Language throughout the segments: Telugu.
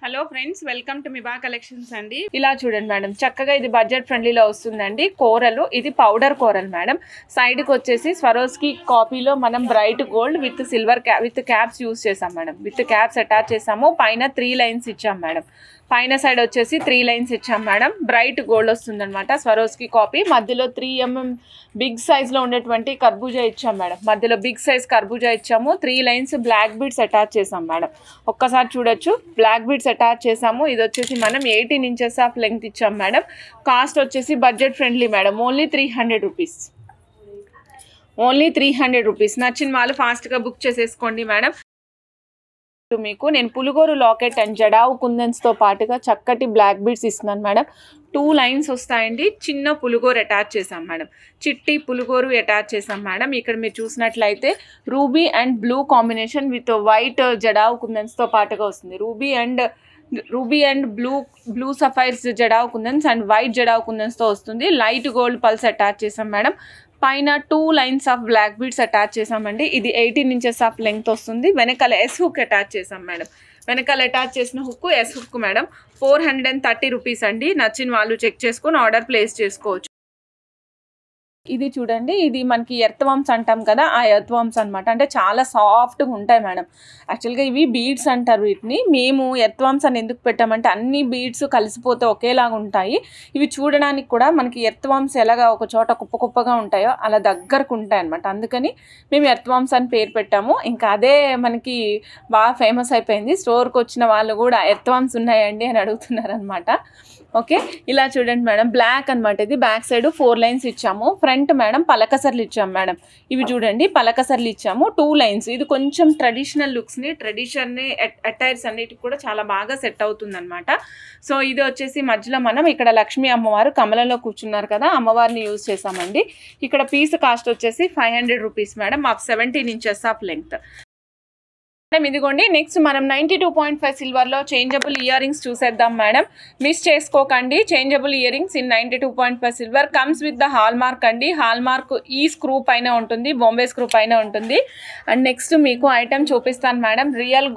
Hello friends, welcome to Miba collections అండి. ఇలా చూడండి మేడం, చక్కగా ఇది బడ్జెట్ ఫ్రెండ్లీలో వస్తుందండి. కూరలు, ఇది పౌడర్ కూరలు మేడం. సైడ్కి వచ్చేసి స్వరోస్కి కాపీలో మనం bright gold with silver with caps use చేసాం మేడం. విత్ క్యాప్స్ అటాచ్ చేసాము. పైన 3 లైన్స్ ఇచ్చాం మేడం. పైన సైడ్ వచ్చేసి 3 లైన్స్ ఇచ్చాం మేడం. బ్రైట్ గోల్డ్ వస్తుందన్నమాట. స్వరోస్కి కాపీ మధ్యలో 3 mm బిగ్ సైజ్లో ఉండేటువంటి కర్బూజా ఇచ్చాం మేడం. మధ్యలో బిగ్ సైజ్ కర్బూజా ఇచ్చాము. 3 లైన్స్ బ్లాక్ బీడ్స్ అటాచ్ చేసాం మేడం. ఒక్కసారి చూడొచ్చు, బ్లాక్ బీడ్స్ అటాచ్ చేసాము. ఇది వచ్చేసి మనం 18 inches ఆఫ్ లెంగ్త్ ఇచ్చాం మేడం. కాస్ట్ వచ్చేసి budget friendly madam. Only 300 rupees. Only 300 rupees. నచ్చిన వాళ్ళు ఫాస్ట్గా బుక్ చేసేసుకోండి మేడం. మీకు నేను పులుగోరు లాకెట్ అండ్ జడావు కుందన్స్తో పాటుగా చక్కటి బ్లాక్ బీడ్స్ ఇస్తున్నాను మేడం. 2 లైన్స్ వస్తాయండి. చిన్న పులుగోరు అటాచ్ చేసాం మేడం. చిట్టి పులుగోరు అటాచ్ చేసాం మేడం. ఇక్కడ మీరు చూసినట్లయితే ruby and blue combination with white jadau కుందన్స్తో పాటుగా వస్తుంది. Ruby and blue sapphires jadau kundans and white jadau కుందన్స్తో వస్తుంది. లైట్ గోల్డ్ పల్స్ అటాచ్ చేసాం మేడం. పైన 2 lines of black beads attach చేసామండి. ఇది 18 inches ఆఫ్ లెంగ్త్ వస్తుంది. వెనకాల ఎస్ హుక్ అటాచ్ చేసాం మేడం. వెనకాల అటాచ్ చేసిన hook S hook madam. 430 rupees అండి. నచ్చిన వాళ్ళు చెక్ చేసుకొని ఆర్డర్ ప్లేస్ చేసుకోవచ్చు. ఇది చూడండి, ఇది మనకి ఎర్త్వామ్స్ అంటాం కదా, ఆ ఎర్త్వామ్స్ అనమాట. అంటే చాలా సాఫ్ట్గా ఉంటాయి మేడం. యాక్చువల్గా ఇవి బీడ్స్ అంటారు వీటిని. మేము ఎర్త్వామ్స్ అని ఎందుకు పెట్టామంటే అన్ని బీడ్స్ కలిసిపోతే ఒకేలాగా ఉంటాయి. ఇవి చూడడానికి కూడా మనకి ఎర్త్వామ్స్ ఎలాగా ఒక చోట కుప్ప కుప్పగా ఉంటాయో అలా దగ్గరకు ఉంటాయి అనమాట. అందుకని మేము ఎర్త్వామ్స్ అని పేరు పెట్టాము. ఇంకా అదే మనకి బాగా ఫేమస్ అయిపోయింది. స్టోర్కి వచ్చిన వాళ్ళు కూడా ఎర్త్వామ్స్ ఉన్నాయండి అని అడుగుతున్నారు అనమాట. ఓకే, ఇలా చూడండి మేడం, బ్లాక్ అనమాట. ఇది బ్యాక్ సైడ్ 4 లైన్స్ ఇచ్చాము. ఫ్రంట్ మేడం పలకసర్లు ఇచ్చాము మేడం. ఇవి చూడండి, పలకసర్లు ఇచ్చాము. 2 లైన్స్. ఇది కొంచెం ట్రెడిషనల్ లుక్స్ని, ట్రెడిషన్ని అటైర్స్ అన్నిటికి కూడా చాలా బాగా సెట్ అవుతుంది అనమాట. సో ఇది వచ్చేసి మధ్యలో మనం ఇక్కడ లక్ష్మీ అమ్మవారు కమలలో కూర్చున్నారు కదా, అమ్మవారిని యూజ్ చేసామండి. ఇక్కడ పీస్ కాస్ట్ వచ్చేసి 500 rupees madam. Of 17 inches of length. ఇదిగోండి, నెక్స్ట్ మనం 92.5 సిల్వర్లో చేంజబుల్ ఇయర్ రింగ్స్ చూసేద్దాం మేడం. మిస్ చేసుకోకండి. Changeable ear rings in 92.5 silver comes with the hall mark అండి. హాల్ మార్క్ ఈ స్క్రూ పైన ఉంటుంది, బాంబే స్క్రూ పైన ఉంటుంది. అండ్ నెక్స్ట్ మీకు ఐటమ్ చూపిస్తాను మేడం. రియల్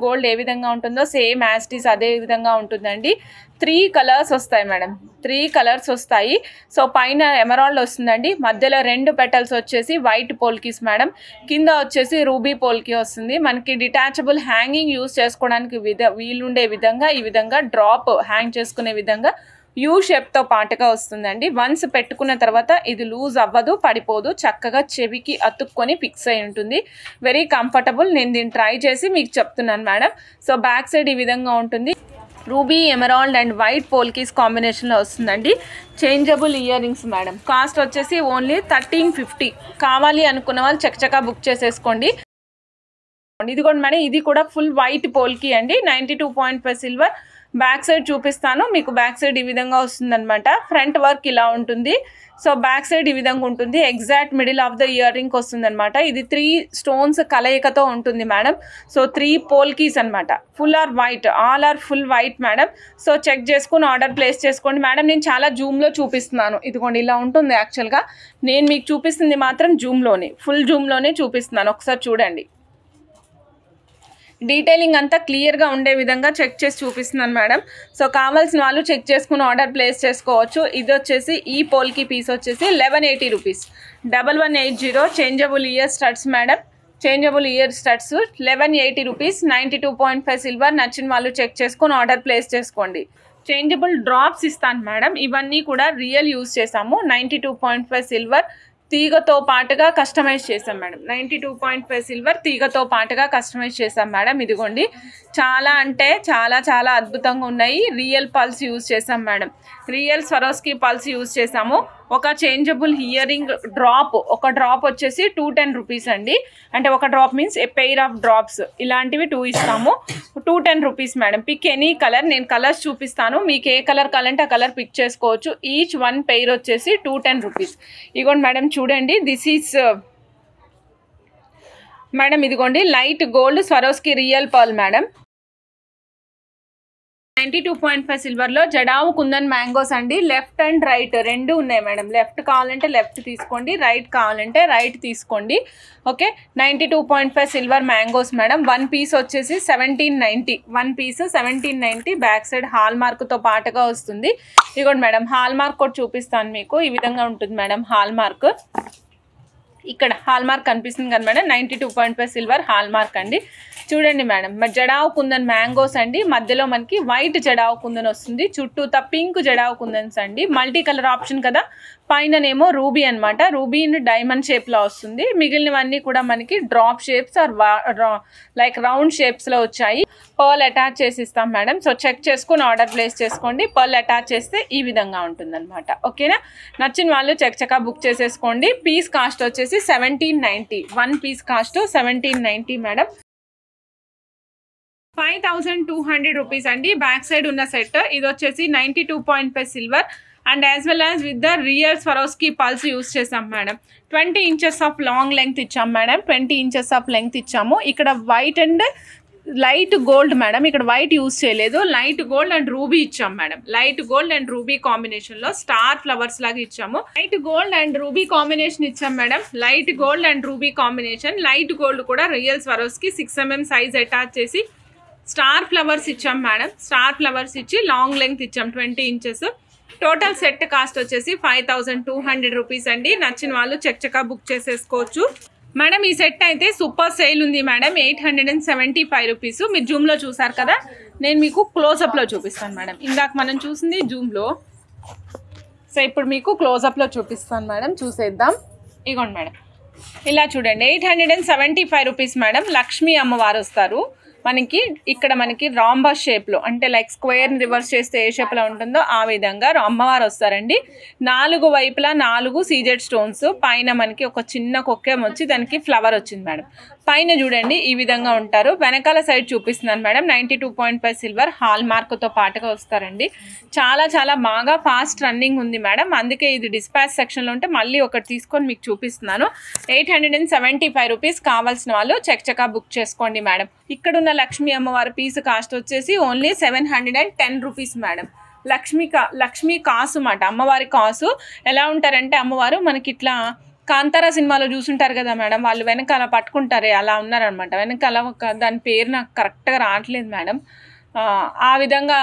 గోల్డ్ ఏ విధంగా ఉంటుందో సేమ్ యాజ్ ఇట్ ఈస్ అదే విధంగా ఉంటుందండి. 3 కలర్స్ వస్తాయి మేడం. 3 కలర్స్ వస్తాయి. సో పైన ఎమరాల్డ్ వస్తుందండి. మధ్యలో 2 పెటల్స్ వచ్చేసి వైట్ పోల్కీస్ మేడం. కింద వచ్చేసి రూబీ పోల్కీ వస్తుంది. మనకి డిటాచబుల్ హ్యాంగింగ్ యూజ్ చేసుకోవడానికి వీలుండే విధంగా ఈ విధంగా డ్రాప్ హ్యాంగ్ చేసుకునే విధంగా యూ షేప్తో పాటుగా వస్తుందండి. వన్స్ పెట్టుకున్న తర్వాత ఇది లూజ్ అవ్వదు, పడిపోదు. చక్కగా చెవికి అతుక్కొని ఫిక్స్ అయి ఉంటుంది. Very comfortable. నేను దీన్ని ట్రై చేసి మీకు చెప్తున్నాను మేడం. సో బ్యాక్ సైడ్ ఈ విధంగా ఉంటుంది. Ruby, emerald and white polkis కాంబినేషన్లో వస్తుందండి. Changeable year rings madam. Cost వచ్చేసి ఓన్లీ 1350. కావాలి అనుకున్న వాళ్ళు చక్కగా బుక్ చేసేసుకోండి. ఇదిగోండి మేడం, ఇది కూడా ఫుల్ వైట్ పోల్కీ అండి. 92.5 సిల్వర్. బ్యాక్ సైడ్ చూపిస్తాను మీకు. బ్యాక్ సైడ్ ఈ విధంగా వస్తుందన్నమాట. ఫ్రంట్ వర్క్ ఇలా ఉంటుంది. సో బ్యాక్ సైడ్ ఈ విధంగా ఉంటుంది. Exact middle of the ear ring వస్తుందన్నమాట. ఇది 3 స్టోన్స్ కలయికతో ఉంటుంది మేడం. సో 3 పోల్కీస్ అనమాట. Full are white, all are full white madam. So check చేసుకుని ఆర్డర్ ప్లేస్ చేసుకోండి మేడం. నేను చాలా జూమ్లో చూపిస్తున్నాను. ఇదిగోండి ఇలా ఉంటుంది. యాక్చువల్గా నేను మీకు చూపిస్తుంది మాత్రం జూమ్లోనే, ఫుల్ జూమ్లోనే చూపిస్తున్నాను. ఒకసారి చూడండి. డీటెయిలింగ్ అంతా క్లియర్గా ఉండే విధంగా చెక్ చేసి చూపిస్తున్నాను మేడం. సో కావాల్సిన వాళ్ళు చెక్ చేసుకుని ఆర్డర్ ప్లేస్ చేసుకోవచ్చు. ఇది వచ్చేసి ఈ పోల్కి పీస్ వచ్చేసి 1180 rupees. 1180. Changeable year studs madam. Changeable year studs 1180 rupees. 92.5 silver. నచ్చిన వాళ్ళు చెక్ చేసుకుని ఆర్డర్ ప్లేస్ చేసుకోండి. చేంజబుల్ డ్రాప్స్ ఇస్తాను మేడం. ఇవన్నీ కూడా రియల్ యూజ్ చేసాము. 92.5 సిల్వర్ తీగతో పాటుగా కస్టమైజ్ చేసాం మేడం. 92.5 సిల్వర్ తీగతో పాటుగా కస్టమైజ్ చేసాం మేడం. ఇదిగోండి, చాలా అంటే చాలా అద్భుతంగా ఉన్నాయి. రియల్ పల్స్ యూజ్ చేసాం madam. Real Swarovski pearls use చేసాము. ఒక చేంజబుల్ ఇయర్ రింగ్ ఒక డ్రాప్ వచ్చేసి 210 రూపీస్ అండి. అంటే ఒక drop means a pair of drops. ఇలాంటివి 2 ఇస్తాము. 210 rupees madam. Pick any colour. నేను కలర్స్ చూపిస్తాను. మీకు ఏ కలర్ కావాలంటే ఆ కలర్ పిక్ చేసుకోవచ్చు. ఈచ్ 1 పెయిర్ వచ్చేసి 210 రూపీస్. ఇదిగోండి మేడం చూడండి, దిస్ ఈజ్ మేడం. ఇదిగోండి light gold Swarovski real pearl madam. 92.5 సిల్వర్లో జడావు కుందన్ మ్యాంగోస్ అండి. లెఫ్ట్ అండ్ రైట్ రెండు ఉన్నాయి మేడం. లెఫ్ట్ కావాలంటే లెఫ్ట్ తీసుకోండి, రైట్ కావాలంటే రైట్ తీసుకోండి. Okay, 92.5 silver mangoes madam. 1 piece వచ్చేసి 1790. 1 పీస్ 1790. బ్యాక్ సైడ్ హాల్ మార్క్తో పాటుగా వస్తుంది. ఇదిగోండి మేడం, హాల్ మార్క్ కూడా చూపిస్తాను మీకు. ఈ విధంగా ఉంటుంది మేడం హాల్ మార్క్. ఇక్కడ హాల్ మార్క్ కనిపిస్తుంది కదా మేడం. 92.5 సిల్వర్ హాల్ మార్క్ అండి. చూడండి మేడం, జడావు కుందన్ మ్యాంగోస్ అండి. మధ్యలో మనకి వైట్ జడావు కుందన్ వస్తుంది, చుట్టూతా పింక్ జడావు కుందన్స్ అండి. మల్టీ కలర్ ఆప్షన్ కదా. పైననేమో రూబీ అనమాట. రూబీ డైమండ్ షేప్లో వస్తుంది. మిగిలినవన్నీ కూడా మనకి drop shapes or like round షేప్స్లో వచ్చాయి. పర్ల్ అటాచ్ చేసి ఇస్తాం మేడం. సో చెక్ చేసుకుని ఆర్డర్ ప్లేస్ చేసుకోండి. పర్ల్ అటాచ్ చేస్తే ఈ విధంగా ఉంటుందన్నమాట. ఓకేనా, నచ్చిన వాళ్ళు చక్కగా బుక్ చేసేసుకోండి. పీస్ కాస్ట్ వచ్చేసి 1790. 1 పీస్ కాస్ట్ 1790 మేడం. 5200 రూపీస్ అండి. బ్యాక్ సైడ్ ఉన్న సెట్. ఇది వచ్చేసి 92.5 silver and as well as with the real Swarovski pearls use చేసాం madam. 20 inches of long length ఇచ్చాం మేడం. 20 ఇంచెస్ ఆఫ్ లెంగ్త్ ఇచ్చాము. ఇక్కడ white and light gold madam. ఇక్కడ వైట్ యూస్ చేయలేదు, లైట్ గోల్డ్ అండ్ రూబీ ఇచ్చాం madam. Light gold and ruby combination లో స్టార్ ఫ్లవర్స్ లాగా ఇచ్చాము. Light gold and ruby combination ఇచ్చాం madam. Light gold and ruby combination. Light gold కూడా real Swarovski 6 mm size attach చేసి స్టార్ ఫ్లవర్స్ ఇచ్చాం మేడం. స్టార్ ఫ్లవర్స్ ఇచ్చి లాంగ్ లెంగ్త్ ఇచ్చాం 20 ఇంచెస్. టోటల్ సెట్ కాస్ట్ వచ్చేసి 5200 రూపీస్ అండి. నచ్చిన వాళ్ళు చక్కగా బుక్ చేసేసుకోవచ్చు మేడం. ఈ సెట్ అయితే సూపర్ సేల్ ఉంది మేడం. 875 రూపీస్. మీరు జూమ్లో చూసారు కదా, నేను మీకు క్లోజప్లో చూపిస్తాను మేడం. ఇందాక మనం చూసింది జూమ్లో, సో ఇప్పుడు మీకు క్లోజప్లో చూపిస్తాను మేడం. చూసేద్దాం. ఇగోండి మేడం, ఇలా చూడండి. 875 రూపీస్ మేడం. లక్ష్మీ అమ్మవారు వస్తారు మనకి. ఇక్కడ మనకి రాంబస్ షేప్లో, అంటే లైక్ స్క్వేర్ రివర్స్ చేస్తే ఏ షేప్లో ఉంటుందో ఆ విధంగా అమ్మవారు వస్తారండి. 4 వైపులా 4 సీజెడ్ స్టోన్స్. పైన మనకి ఒక చిన్న కొక్కేం వచ్చి దానికి ఫ్లవర్ వచ్చింది మేడం. పైన చూడండి ఈ విధంగా ఉంటారు. వెనకాల సైడ్ చూపిస్తున్నాను మేడం. 92.5 సిల్వర్ హాల్ మార్క్తో పాటుగా వస్తారండి. చాలా చాలా బాగా ఫాస్ట్ రన్నింగ్ ఉంది మేడం. అందుకే ఇది డిస్పాచ్ సెక్షన్లో ఉంటే మళ్ళీ ఒకటి తీసుకొని మీకు చూపిస్తున్నాను. 875 రూపీస్. కావాల్సిన వాళ్ళు చక్కగా బుక్ చేసుకోండి మేడం. ఇక్కడున్న లక్ష్మీ అమ్మవారి పీస్ కాస్ట్ వచ్చేసి ఓన్లీ 710 రూపీస్ మేడం. లక్ష్మీ కాసు మాట. అమ్మవారి కాసు ఎలా ఉంటారంటే అమ్మవారు మనకి ఇట్లా కాంతారా సినిమాలో చూసుంటారు కదా మేడం, వాళ్ళు వెనకాల పట్టుకుంటారే అలా ఉన్నారనమాట. వెనకాల దాని పేరు నాకు కరెక్ట్గా రావట్లేదు మేడం. ఆ విధంగా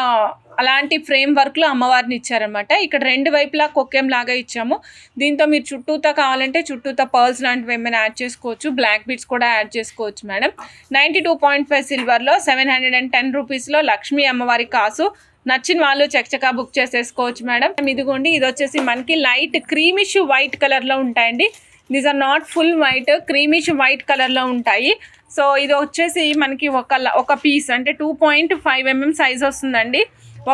అలాంటి ఫ్రేమ్ వర్క్లో అమ్మవారిని ఇచ్చారనమాట. ఇక్కడ 2 వైపులా కొక్కెం లాగా ఇచ్చాము. దీంతో మీరు చుట్టూతా కావాలంటే చుట్టూతా పర్ల్స్ లాంటివి ఏమైనా యాడ్ చేసుకోవచ్చు. బ్లాక్ బీడ్స్ కూడా యాడ్ చేసుకోవచ్చు మేడం. 92.5 సిల్వర్లో 710 రూపీస్లో లక్ష్మీ అమ్మవారి కాసు. నచ్చిన వాళ్ళు చక్కగా బుక్ చేసేసుకోవచ్చు మేడం. ఇదిగోండి, ఇది వచ్చేసి మనకి లైట్ క్రీమిష్ వైట్ కలర్లో ఉంటాయండి. These are not full white, creamish white కలర్లో ఉంటాయి. సో ఇది వచ్చేసి మనకి ఒక పీస్ అంటే 2.5 mm సైజ్ వస్తుందండి.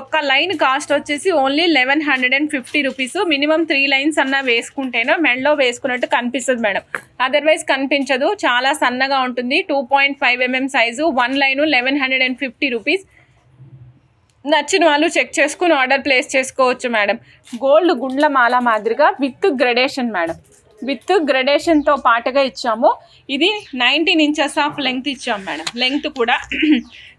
ఒక్క లైన్ కాస్ట్ వచ్చేసి ఓన్లీ 1150 రూపీస్. మినిమం 3 లైన్స్ అన్నా వేసుకుంటేనో మెడలో వేసుకున్నట్టు కనిపిస్తుంది మేడం. అదర్వైజ్ కనిపించదు, చాలా సన్నగా ఉంటుంది. 2.5 mm సైజు. 1 line 1150 rupees. నచ్చిన వాళ్ళు చెక్ చేసుకుని ఆర్డర్ ప్లేస్ చేసుకోవచ్చు మేడం. గోల్డ్ గుండ్ల మాల మాదిరిగా విత్ గ్రెడేషన్ మేడం. విత్ గ్రెడేషన్తో పాటుగా ఇచ్చాము. ఇది 19 ఇంచెస్ ఆఫ్ లెంగ్త్ ఇచ్చాము మేడం. లెంగ్త్ కూడా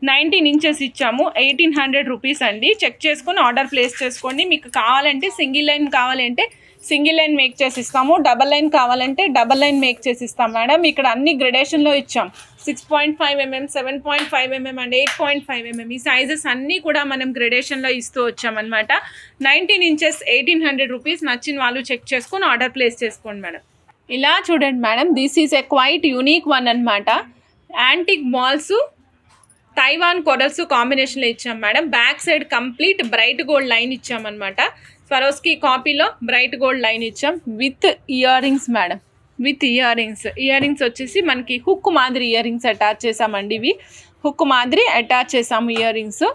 19 ఇంచెస్ ఇచ్చాము. 1800 రూపీస్ అండి. చెక్ చేసుకుని ఆర్డర్ ప్లేస్ చేసుకోండి. మీకు కావాలంటే సింగిల్ లైన్ కావాలంటే సింగిల్ లైన్ మేక్ చేసి ఇస్తాము. డబల్ లైన్ కావాలంటే డబల్ లైన్ మేక్ చేసి ఇస్తాం మేడం. ఇక్కడ అన్ని గ్రెడేషన్లో ఇచ్చాం. 6.5 mm, 7.5 mm అండ్ 8.5 mm. ఈ సైజెస్ అన్నీ కూడా మనం గ్రెడేషన్లో ఇస్తూ వచ్చామన్నమాట. 19 ఇంచెస్ 1800 రూపీస్. నచ్చిన వాళ్ళు చెక్ చేసుకొని ఆర్డర్ ప్లేస్ చేసుకోండి మేడం. ఇలా చూడండి madam, this is a quite unique one అనమాట. యాంటిక్ బాల్స్ తైవాన్ కొరల్స్ కాంబినేషన్లో ఇచ్చాం madam. Back side complete bright gold line ఇచ్చామన్నమాట. స్వరోస్కీ కాపీలో బ్రైట్ గోల్డ్ లైన్ ఇచ్చాం with ear rings madam. With ear rings వచ్చేసి మనకి హుక్ మాదిరి ఇయర్ రింగ్స్ అటాచ్ చేసామండి. ఇవి హుక్ మాదిరి అటాచ్ చేసాము ఇయర్ రింగ్స్.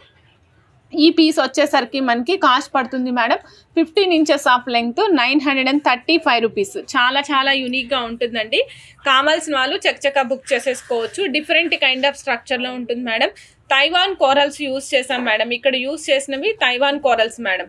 ఈ పీస్ వచ్చేసరికి మనకి కాస్ట్ పడుతుంది madam 15 inches of length 935 rupees. చాలా చాలా యూనిక్గా ఉంటుందండి. కావాల్సిన వాళ్ళు చక్కగా బుక్ చేసేసుకోవచ్చు. డిఫరెంట్ కైండ్ ఆఫ్ స్ట్రక్చర్లో ఉంటుంది మేడం. తైవాన్ కోరల్స్ యూస్ చేసాం మేడం. ఇక్కడ యూస్ చేసినవి తైవాన్ కోరల్స్ మేడం.